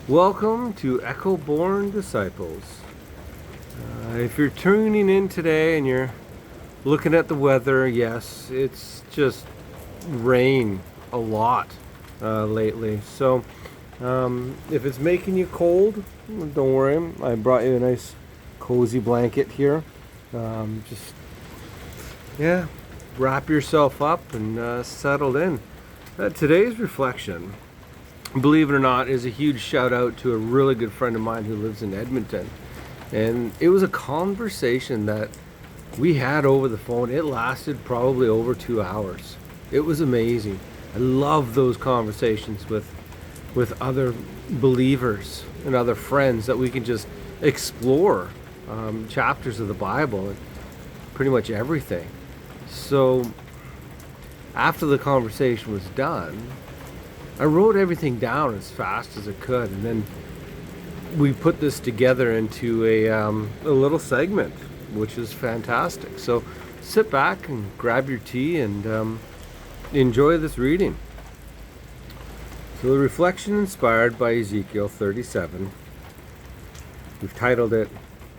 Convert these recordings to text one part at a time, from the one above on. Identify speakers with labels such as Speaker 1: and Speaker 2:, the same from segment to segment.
Speaker 1: Welcome to Echo Born Disciples. If you're tuning in today and you're looking at the weather, yes, it's just rain a lot lately. So if it's making you cold, don't worry. I brought you a nice cozy blanket here. Just wrap yourself up and settle in. Today's reflection, believe it or not, is a huge shout out to a really good friend of mine who lives in Edmonton. And it was a conversation that we had over the phone. It lasted probably over 2 hours. It was amazing. I love those conversations with other believers and other friends that we can just explore chapters of the Bible and pretty much everything. So after the conversation was done, I wrote everything down as fast as I could, and then we put this together into a little segment, which is fantastic. So sit back and grab your tea and enjoy this reading. So the reflection inspired by Ezekiel 37, we've titled it,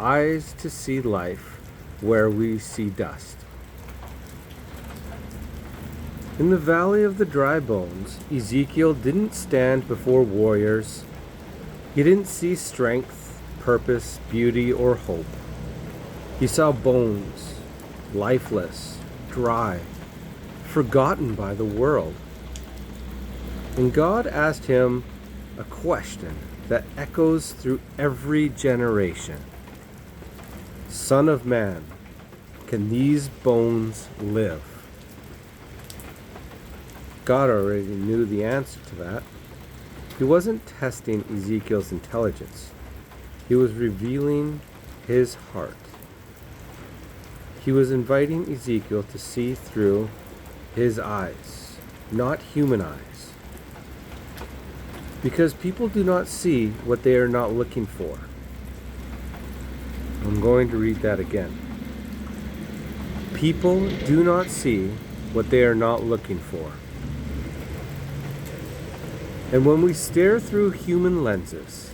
Speaker 1: Eyes to See Life Where We See Dust. In the valley of the dry bones, Ezekiel didn't stand before warriors. He didn't see strength, purpose, beauty, or hope. He saw bones, lifeless, dry, forgotten by the world. And God asked him a question that echoes through every generation. Son of man, can these bones live? God already knew the answer to that. He wasn't testing Ezekiel's intelligence. He was revealing his heart. He was inviting Ezekiel to see through his eyes, not human eyes. Because people do not see what they are not looking for. I'm going to read that again. People do not see what they are not looking for. And when we stare through human lenses,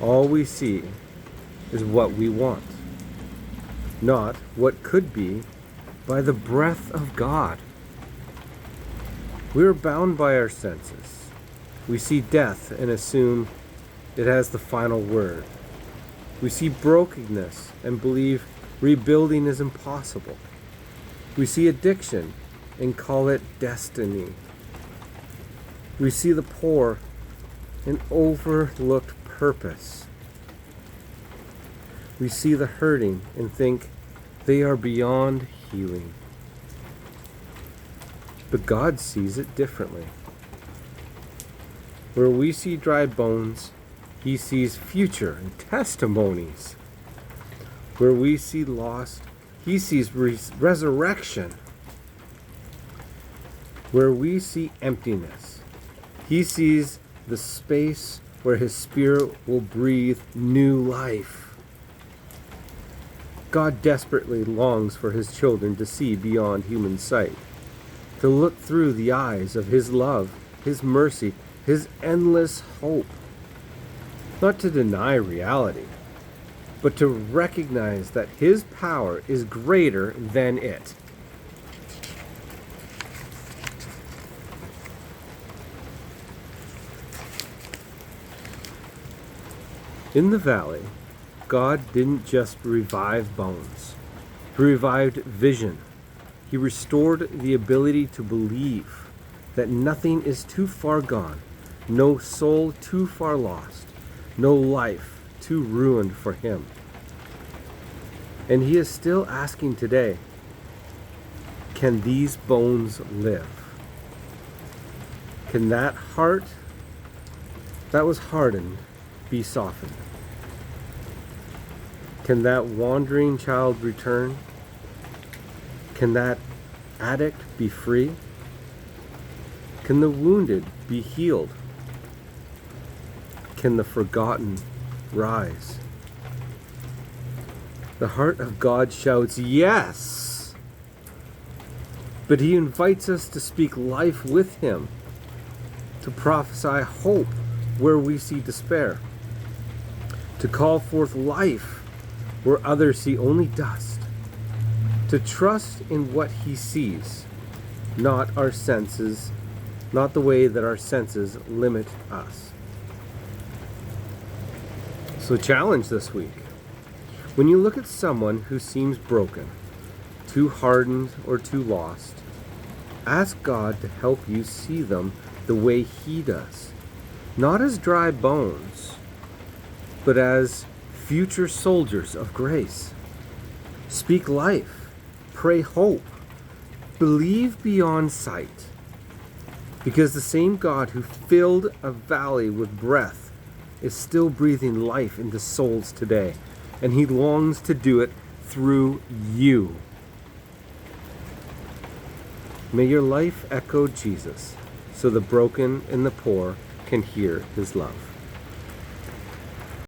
Speaker 1: all we see is what we want, not what could be by the breath of God. We are bound by our senses. We see death and assume it has the final word. We see brokenness and believe rebuilding is impossible. We see addiction and call it destiny. We see the poor and overlooked purpose. We see the hurting and think they are beyond healing. But God sees it differently. Where we see dry bones, He sees future and testimonies. Where we see lost, He sees resurrection. Where we see emptiness, He sees the space where His Spirit will breathe new life. God desperately longs for His children to see beyond human sight, to look through the eyes of His love, His mercy, His endless hope. Not to deny reality, but to recognize that His power is greater than it. In the valley, God didn't just revive bones. He revived vision. He restored the ability to believe that nothing is too far gone, no soul too far lost, no life too ruined for Him. And He is still asking today, can these bones live? Can that heart that was hardened be softened? Can that wandering child return? Can that addict be free? Can the wounded be healed? Can the forgotten rise? The heart of God shouts, yes! But He invites us to speak life with Him, to prophesy hope where we see despair, to call forth life where others see only dust, to trust in what he sees, not our senses, not the way that our senses limit us. So challenge this week. When you look at someone who seems broken, too hardened or too lost, ask God to help you see them the way he does. Not as dry bones, but as future soldiers of grace. Speak life, pray hope, believe beyond sight. Because the same God who filled a valley with breath is still breathing life into souls today. And he longs to do it through you. May your life echo Jesus, so the broken and the poor can hear his love.